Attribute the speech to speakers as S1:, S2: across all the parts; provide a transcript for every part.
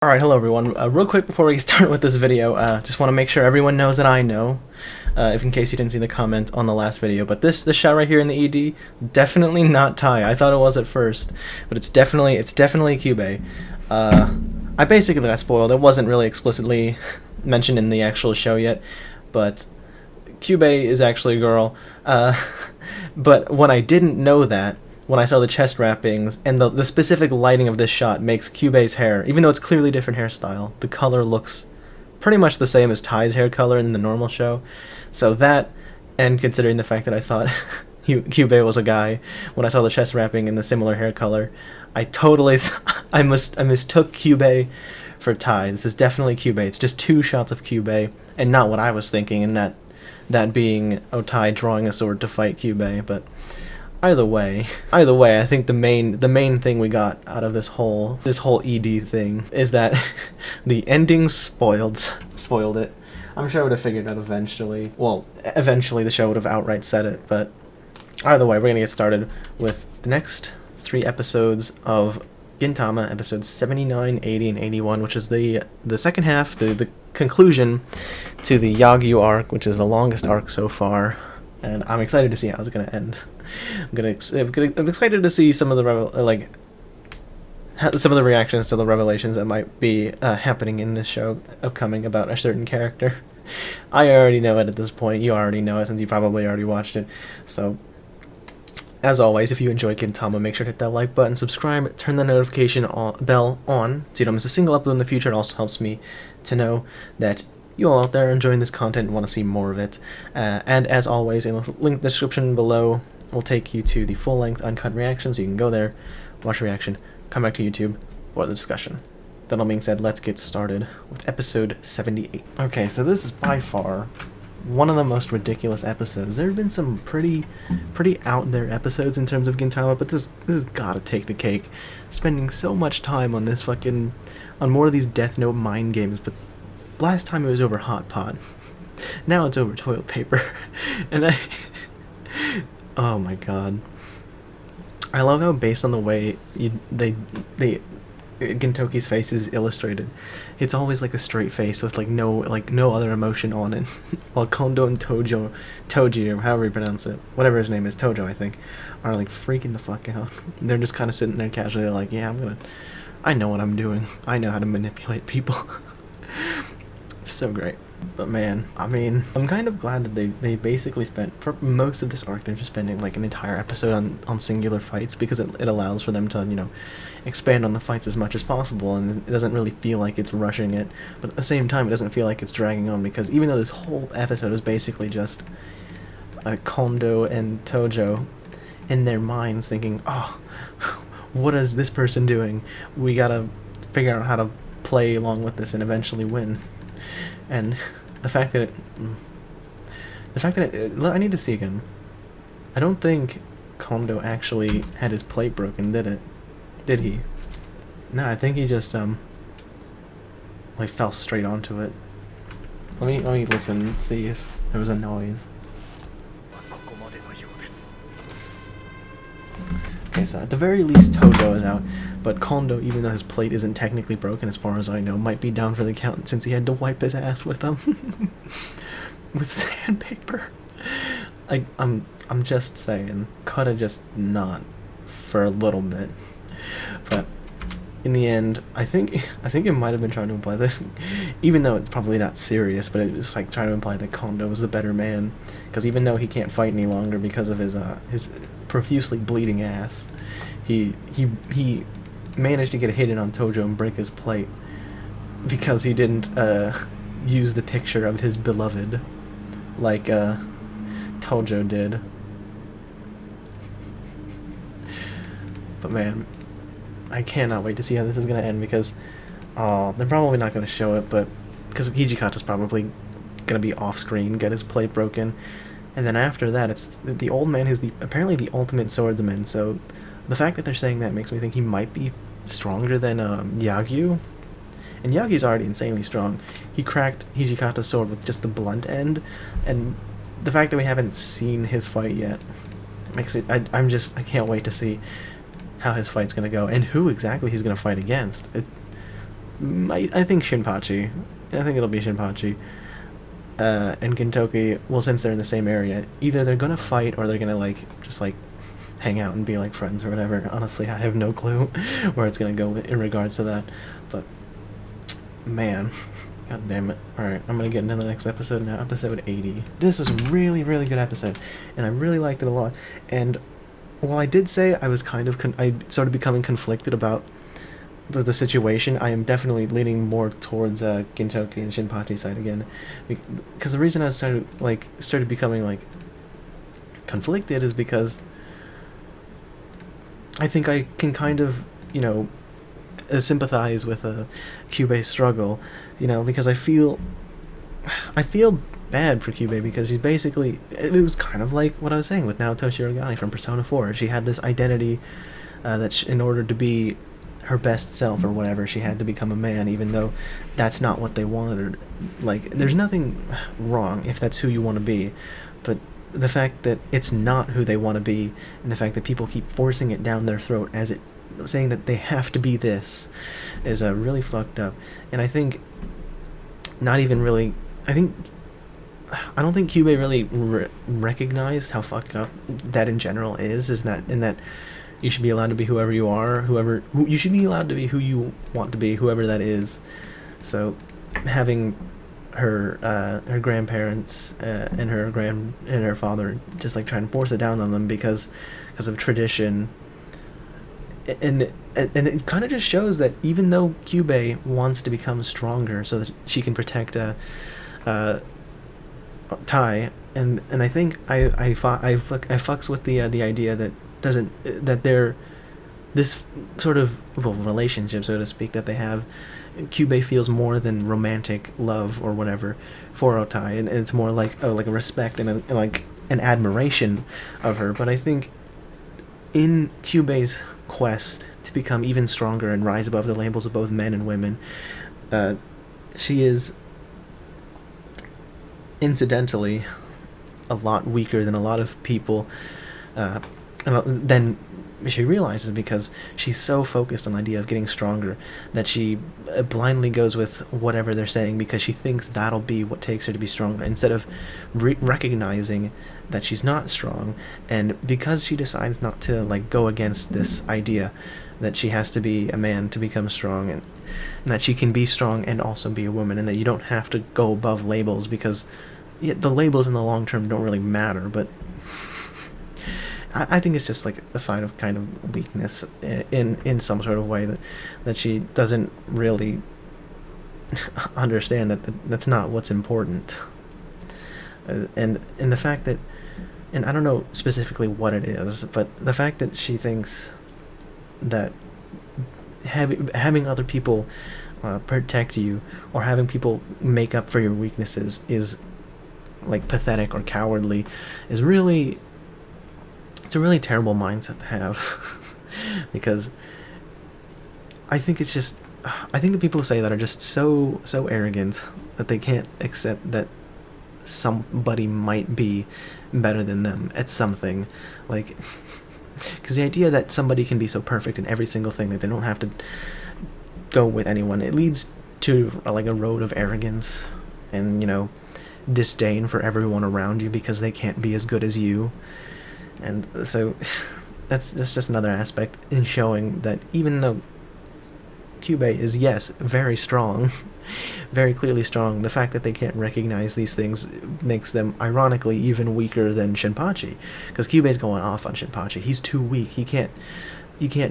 S1: Alright, hello everyone. Real quick before we start with this video, just want to make sure everyone knows that I know, if in case you didn't see the comment on the last video, but this shot right here in the ED, definitely not Tai. I thought it was at first, but it's definitely Kyubey. I basically got spoiled. It wasn't really explicitly mentioned in the actual show yet, but Kyubey is actually a girl. But when I didn't know that, when I saw the chest wrappings, and the specific lighting of this shot makes Kyubey's hair, even though it's clearly different hairstyle, the color looks pretty much the same as Tai's hair color in the normal show. So that, and considering the fact that I thought Kyubey was a guy, when I saw the chest wrapping and the similar hair color, I totally, I mistook Kyubey for Tai. This is definitely Kyubey. It's just two shots of Kyubey, and not what I was thinking, and that being Tai drawing a sword to fight Kyubey, but Either way, I think the main thing we got out of this whole ED thing is that the ending spoiled it. I'm sure I would have figured it out eventually. Well, eventually the show would have outright said it, but either way, we're gonna get started with the next 3 episodes of Gintama, episodes 79, 80, and 81, which is the second half, the conclusion to the Yagyu arc, which is the longest arc so far, and I'm excited to see how it's gonna end. I'm excited to see some of the reactions to the revelations that might be happening in this show upcoming about a certain character. I already know it at this point. You already know it since you probably already watched it. So, as always, if you enjoy Gintama, make sure to hit that like button, subscribe, turn the notification bell on so you don't miss a single upload in the future. It also helps me to know that you all out there are enjoying this content and want to see more of it. And as always, in the link description below will take you to the full-length uncut reaction, so you can go there, watch the reaction, come back to YouTube for the discussion. That all being said, let's get started with episode 78. Okay, so this is by far one of the most ridiculous episodes. There have been some pretty out there episodes in terms of Gintama, but this has gotta take the cake. Spending so much time on this on more of these Death Note mind games, but last time it was over Hot Pot. Now it's over toilet paper. And oh my god. I love how based on the way Gintoki's face is illustrated, it's always like a straight face with no other emotion on it. While Kondo and Toji, or however you pronounce it, whatever his name is, Tojo I think, are like freaking the fuck out. They're just kind of sitting there casually, they're like, yeah, I know what I'm doing. I know how to manipulate people. It's so great. But man, I mean, I'm kind of glad that they basically spent, for most of this arc, they're just spending like an entire episode on singular fights, because it allows for them to, you know, expand on the fights as much as possible, and it doesn't really feel like it's rushing it, but at the same time it doesn't feel like it's dragging on, because even though this whole episode is basically just Kondo and Tojo in their minds thinking, oh, what is this person doing? We gotta figure out how to play along with this and eventually win. And the fact that I need to see again. I don't think Kondo actually had his plate broken, did it? Did he? No, I think he just fell straight onto it. Let me listen and see if there was a noise. Okay, so at the very least Tojo is out, but Kondo, even though his plate isn't technically broken as far as I know, might be down for the count since he had to wipe his ass with them. With sandpaper. I'm just saying, coulda just not for a little bit. But in the end, I think it might have been trying to imply that, even though it's probably not serious, but it was like trying to imply that Kondo was the better man, because even though he can't fight any longer because of his profusely bleeding ass, he managed to get a hit in on Tojo and break his plate because he didn't use the picture of his beloved like Tojo did. But man, I cannot wait to see how this is going to end, because they're probably not going to show it, but because Hijikata's probably going to be off screen, get his plate broken, and then after that it's the old man who's apparently the ultimate swordsman, so the fact that they're saying that makes me think he might be stronger than Yagyu, and Yagyu's already insanely strong. He cracked Hijikata's sword with just the blunt end, and the fact that we haven't seen his fight yet makes it, I can't wait to see how his fight's gonna go and who exactly he's gonna fight against. I think Shinpachi. I think it'll be Shinpachi. And Gintoki, well, since they're in the same area, either they're gonna fight or they're gonna like just like hang out and be like friends or whatever. Honestly, I have no clue where it's gonna go in regards to that. But man, god damn it! All right, I'm gonna get into the next episode now. Episode 80. This was a really, really good episode, and I really liked it a lot. And while I did say I was kind of I started becoming conflicted about the situation, I am definitely leaning more towards Gintoki and Shinpachi's side again, because the reason I started becoming like conflicted is because I think I can kind of, you know, sympathize with Kyubei's struggle, you know, because I feel bad for Kyubei, because he's basically, it was kind of like what I was saying with Naoto Shirogane from Persona 4. She had this identity that in order to be her best self or whatever, she had to become a man, even though that's not what they wanted her. Like, there's nothing wrong if that's who you want to be, but the fact that it's not who they want to be, and the fact that people keep forcing it down their throat as it, saying that they have to be this, is really fucked up. And I think not even really, I don't think Kyubei really recognized how fucked up that in general is that in that you should be allowed to be whoever you are, you should be allowed to be who you want to be, whoever that is. So having her grandparents and her father just like trying to force it down on them because of tradition, and it kind of just shows that even though Kyubei wants to become stronger so that she can protect Tai, and I think I fucks with the idea that they're this sort of relationship, so to speak, that they have. Kyubei feels more than romantic love or whatever for Otai, and it's more like a respect and like an admiration of her. But I think in Kyubei's quest to become even stronger and rise above the labels of both men and women, she is incidentally a lot weaker than a lot of people, then she realizes, because she's so focused on the idea of getting stronger that she blindly goes with whatever they're saying, because she thinks that'll be what takes her to be stronger, instead of recognizing that she's not strong. And because she decides not to like go against this idea that she has to be a man to become strong, and that she can be strong and also be a woman, and that you don't have to go above labels, because the labels in the long term don't really matter. But I think it's just like a sign of kind of weakness in some sort of way, that she doesn't really understand that that's not what's important, and the fact that, and I don't know specifically what it is, but the fact that she thinks that having other people protect you, or having people make up for your weaknesses, is like pathetic or cowardly, is really, it's a really terrible mindset to have. Because I think the people who say that are just so arrogant that they can't accept that somebody might be better than them at something. Like, because the idea that somebody can be so perfect in every single thing that they don't have to go with anyone, it leads to like a road of arrogance and, you know, disdain for everyone around you because they can't be as good as you. And so that's just another aspect in showing that even though Kyubei is, yes, very strong, very clearly strong, the fact that they can't recognize these things makes them ironically even weaker than Shinpachi, because Kyubei's going off on Shinpachi. He's too weak. He can't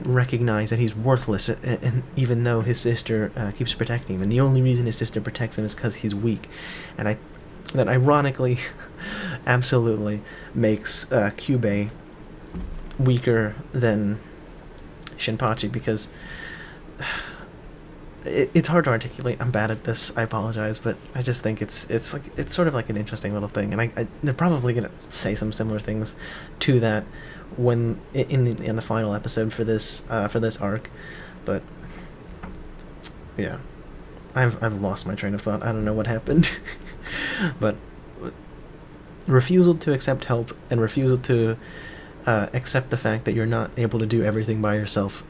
S1: recognize that he's worthless, and even though his sister keeps protecting him, and the only reason his sister protects him is because he's weak. And that ironically absolutely makes Kyubei weaker than Shinpachi, because it's hard to articulate. I'm bad at this, I apologize, but I just think it's sort of like an interesting little thing, and they're probably gonna say some similar things to that when in the final episode for this arc. But yeah, I've lost my train of thought. I don't know what happened. But refusal to accept help, and refusal to accept the fact that you're not able to do everything by yourself,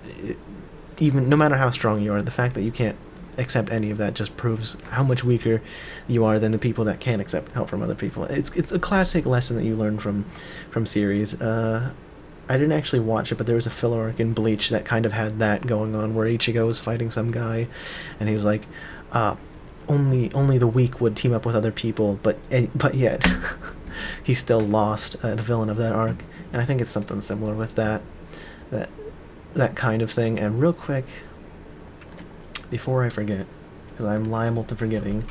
S1: even no matter how strong you are, the fact that you can't accept any of that just proves how much weaker you are than the people that can accept help from other people. It's a classic lesson that you learn from series. I didn't actually watch it, but there was a filler arc in Bleach that kind of had that going on, where Ichigo was fighting some guy, and he was like, only the weak would team up with other people, but yet he still lost, the villain of that arc. And I think it's something similar with that kind of thing. And real quick, before I forget, because I'm liable to forgetting,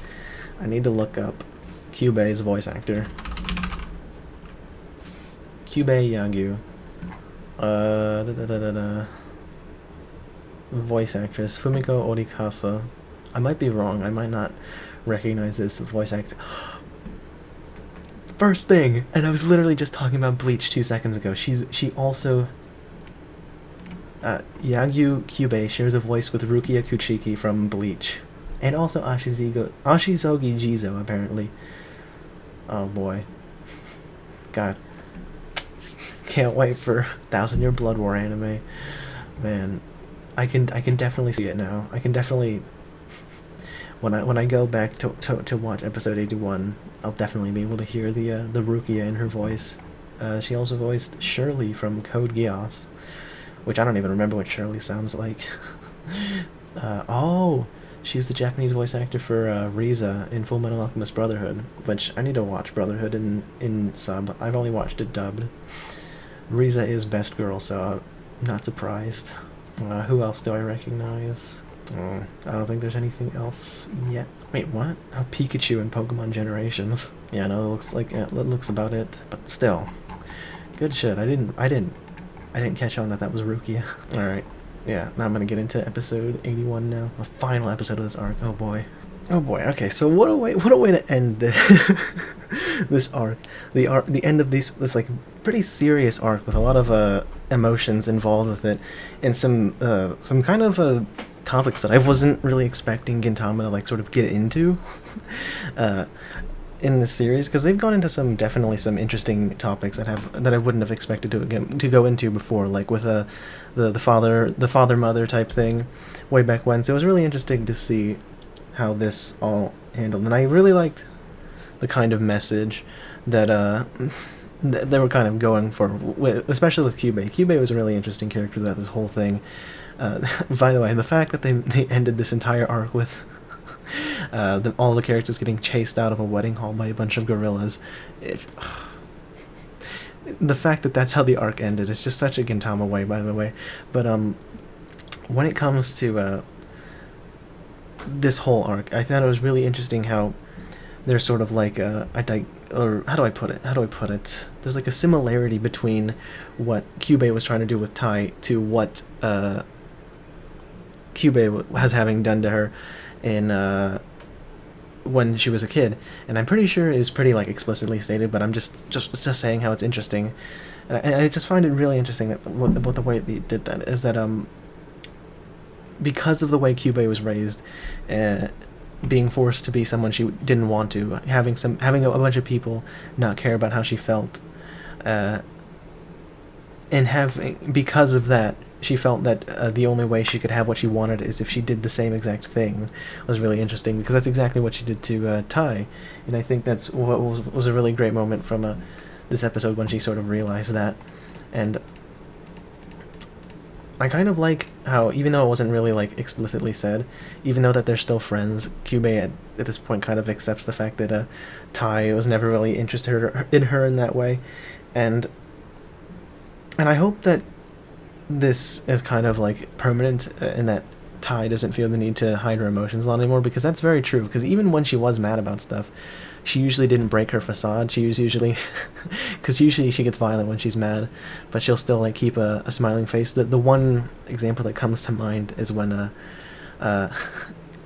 S1: I need to look up Kyubei's voice actor. Kyubei Yagyu. Voice actress Fumiko Orikasa. I might be wrong. I might not recognize this voice actor. First thing, and I was literally just talking about Bleach 2 seconds ago. She also Yagyu Kyubei shares a voice with Rukia Kuchiki from Bleach, and also Ashizogi Jizo apparently. Oh boy, God. Can't wait for 1000-Year Blood War anime. Man, I can definitely see it now. I can definitely, when I go back to watch episode 81, I'll definitely be able to hear the Rukia in her voice. She also voiced Shirley from Code Geass, which I don't even remember what Shirley sounds like. Oh, she's the Japanese voice actor for Riza in Fullmetal Alchemist Brotherhood, which I need to watch Brotherhood in sub. I've only watched it dubbed. Riza is best girl, so I'm not surprised. Who else do I recognize? I don't think there's anything else yet. Wait, what? Oh, Pikachu in Pokemon Generations. Yeah, no, it looks like it looks about it, but still, good shit. I didn't catch on that was Rukia. All right, yeah. Now I'm gonna get into episode 81 now, the final episode of this arc. Oh boy. Oh boy. Okay, so what a way to end this arc. The end of this like pretty serious arc with a lot of emotions involved with it, and some kind of topics that I wasn't really expecting Gintama to like sort of get into in this series, because they've gone into definitely some interesting topics that I wouldn't have expected to go into before, like with the father mother type thing way back when. So it was really interesting to see how this all handled, and I really liked the kind of message that they were kind of going for, especially with Kyubei. Kyubei was a really interesting character throughout this whole thing. By the way, the fact that they ended this entire arc with all the characters getting chased out of a wedding hall by a bunch of gorillas, the fact that that's how the arc ended, it's just such a Gintama way, by the way. But when it comes to this whole arc, I thought it was really interesting how there's sort of like or how do I put it? There's like a similarity between what Kyubei was trying to do with Tai to what Kyubei was having done to her in when she was a kid, and I'm pretty sure is pretty like explicitly stated, but I'm just saying how it's interesting, and I just find it really interesting that what the way they did that is that because of the way Kyubei was raised, being forced to be someone she didn't want to, having a bunch of people not care about how she felt, and because of that, she felt that the only way she could have what she wanted is if she did the same exact thing. Was really interesting, because that's exactly what she did to Tai, and I think that's what was a really great moment from this episode, when she sort of realized that. And I kind of like how, even though it wasn't really like explicitly said, even though that they're still friends, Kyubei at this point kind of accepts the fact that Tai was never really interested in her in that way, and I hope that this is kind of like permanent, and that Tai doesn't feel the need to hide her emotions a lot anymore, because that's very true. Because even when she was mad about stuff, she usually didn't break her facade. She was usually, because usually she gets violent when she's mad, but she'll still like keep a smiling face. The one example that comes to mind is when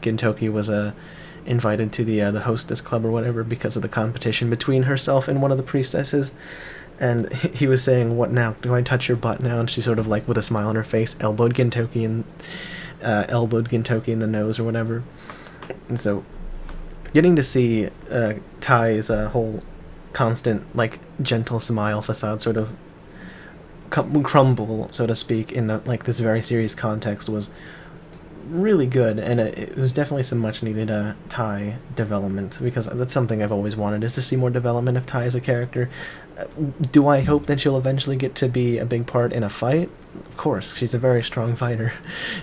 S1: Gintoki was invited to the hostess club or whatever, because of the competition between herself and one of the priestesses. And he was saying, "What now? Do I touch your butt now?" And she sort of like, with a smile on her face, elbowed Gintoki in the nose or whatever. And so, getting to see Tai's whole constant like gentle smile facade sort of crumble, so to speak, in this very serious context was really good, and it was definitely some much needed Tai development, because that's something I've always wanted, is to see more development of Tai as a character. Do I hope that she'll eventually get to be a big part in a fight? Of course, she's a very strong fighter.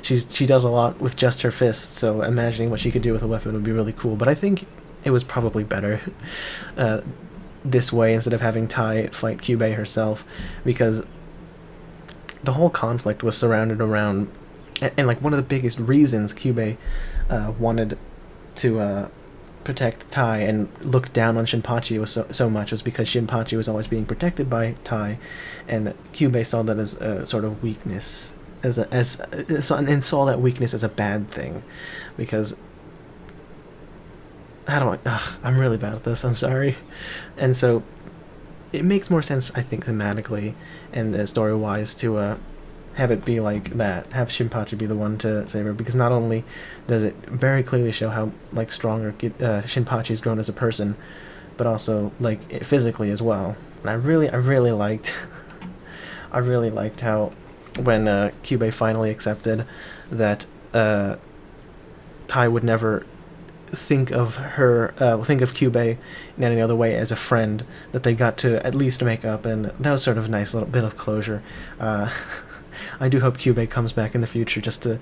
S1: She does a lot with just her fists, so imagining what she could do with a weapon would be really cool. But I think it was probably better this way, instead of having Tai fight Kyubey herself, because the whole conflict was surrounded around, and like one of the biggest reasons Kyubey wanted to protect Tai and looked down on Shinpachi was so much was because Shinpachi was always being protected by Tai, and Kyubey saw that as a sort of weakness, and saw that weakness as a bad thing, because I'm really bad at this, I'm sorry. And so it makes more sense, I think, thematically and story-wise to have it be like that, have Shinpachi be the one to save her, because not only does it very clearly show how like stronger Shinpachi's grown as a person, but also like physically as well. And I really liked I really liked how when Kyubey finally accepted that Tai would never think of Kyubey in any other way as a friend, that they got to at least make up, and that was sort of a nice little bit of closure. I do hope Kyubey comes back in the future, just to...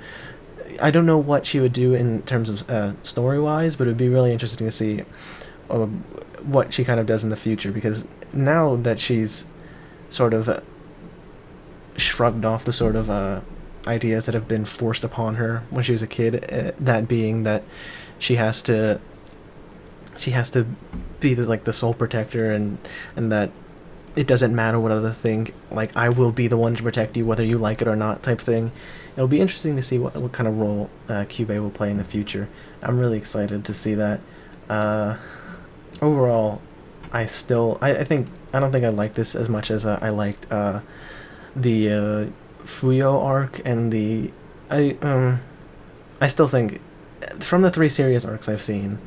S1: I don't know what she would do in terms of story-wise, but it would be really interesting to see what she kind of does in the future, because now that she's sort of shrugged off the sort of ideas that have been forced upon her when she was a kid, that being that she has to be the sole protector, and that it doesn't matter what other thing, like, I will be the one to protect you whether you like it or not type thing. It'll be interesting to see what kind of role Kyubey will play in the future. I'm really excited to see that. Overall, I don't think I like this as much as I liked the Fuyo arc, and I still think, from the 3 serious arcs I've seen,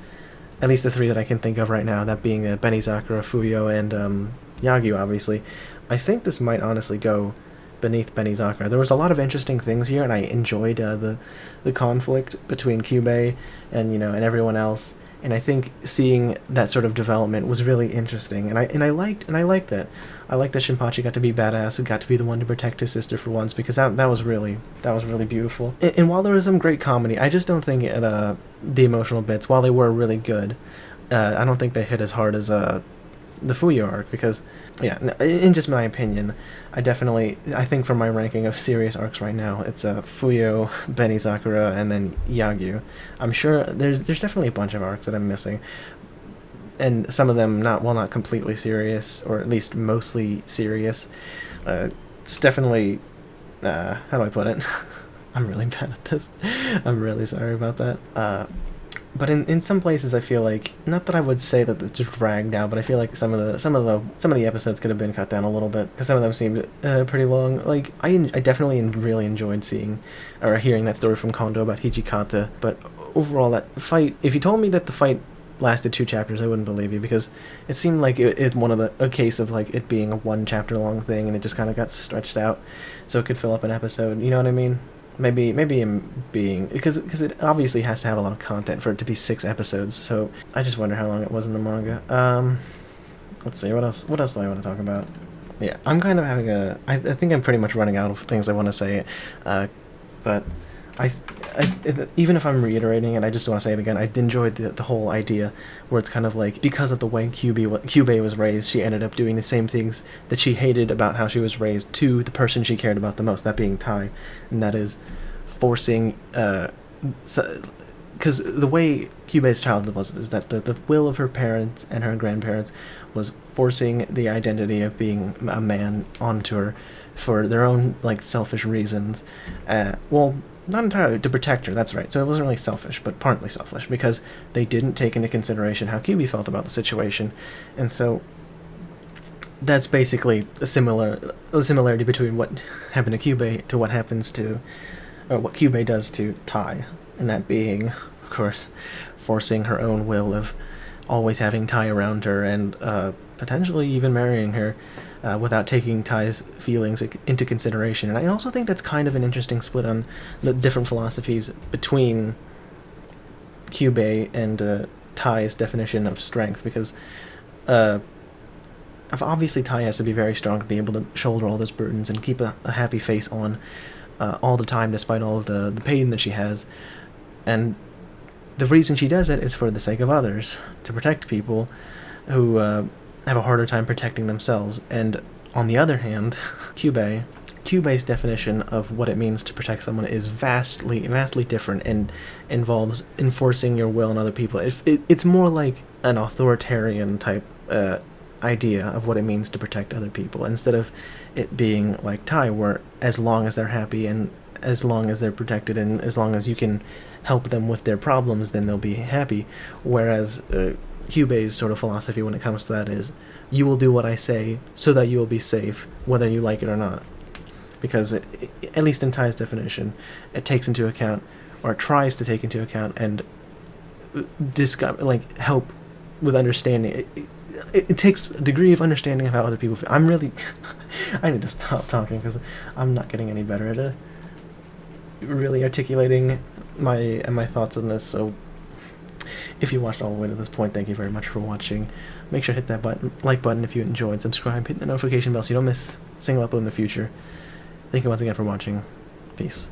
S1: at least the 3 that I can think of right now, that being Benizakura, Fuyo, and Yagyu, obviously, I think this might honestly go beneath Benizakura. There was a lot of interesting things here, and I enjoyed the conflict between Kyubey and and everyone else. And I think seeing that sort of development was really interesting, and I liked that. I liked that Shinpachi got to be badass and got to be the one to protect his sister for once, because that was really beautiful. And while there was some great comedy, I just don't think the emotional bits, while they were really good, I don't think they hit as hard as the Fuyo arc, because, yeah, in just my opinion, I think for my ranking of serious arcs right now, it's Fuyo, Benizakura, and then Yagyu. I'm sure there's definitely a bunch of arcs that I'm missing, and some of them not completely serious, or at least mostly serious. It's definitely, how do I put it? I'm really bad at this. I'm really sorry about that. But in some places, I feel like, not that I would say that it's just dragged out, but I feel like some of the episodes could have been cut down a little bit, because some of them seemed pretty long. Like, I definitely really enjoyed seeing or hearing that story from Kondo about Hijikata, but overall, that fight, if you told me that the fight lasted 2 chapters, I wouldn't believe you, because it seemed like a case of like it being a 1 chapter long thing, and it just kind of got stretched out so it could fill up an episode. You know what I mean? Maybe because it obviously has to have a lot of content for it to be 6 episodes. So I just wonder how long it was in the manga. Let's see, what else do I want to talk about? Yeah, I'm kind of having I think I'm pretty much running out of things I want to say, but even if I'm reiterating it, I just want to say it again. I enjoyed the whole idea where it's kind of like, because of the way Kyubey was raised, she ended up doing the same things that she hated about how she was raised to the person she cared about the most, that being Tai, and that is forcing, because the way Kyubey's childhood was, is that the will of her parents and her grandparents was forcing the identity of being a man onto her for their own, like, selfish reasons. Well, not entirely, to protect her, that's right. So it wasn't really selfish, but partly selfish, because they didn't take into consideration how Kyubey felt about the situation. And so that's basically a similarity between what happened to Kyubey to what happens to, or what Kyubey does to Tai, and that being, of course, forcing her own will of always having Tai around her, and potentially even marrying her. without taking Tai's feelings into consideration. And I also think that's kind of an interesting split on the different philosophies between Kyubey and Tai's definition of strength, because obviously Tai has to be very strong to be able to shoulder all those burdens and keep a happy face on all the time, despite all of the pain that she has. And the reason she does it is for the sake of others, to protect people who have a harder time protecting themselves. And on the other hand, Kyubey's definition of what it means to protect someone is vastly different, and involves enforcing your will on other people. It's more like an authoritarian type idea of what it means to protect other people, instead of it being like Tai, where as long as they're happy and as long as they're protected and as long as you can help them with their problems, then they'll be happy. Whereas Kyubey's sort of philosophy when it comes to that is, you will do what I say so that you will be safe, whether you like it or not. Because at least in Tai's definition, it takes into account, or tries to take into account, and help with understanding. It takes a degree of understanding of how other people feel. I'm really... I need to stop talking because I'm not getting any better at really articulating my thoughts on this. So if you watched all the way to this point, thank you very much for watching. Make sure to hit that like button if you enjoyed. Subscribe, hit the notification bell so you don't miss a single upload in the future. Thank you once again for watching. Peace.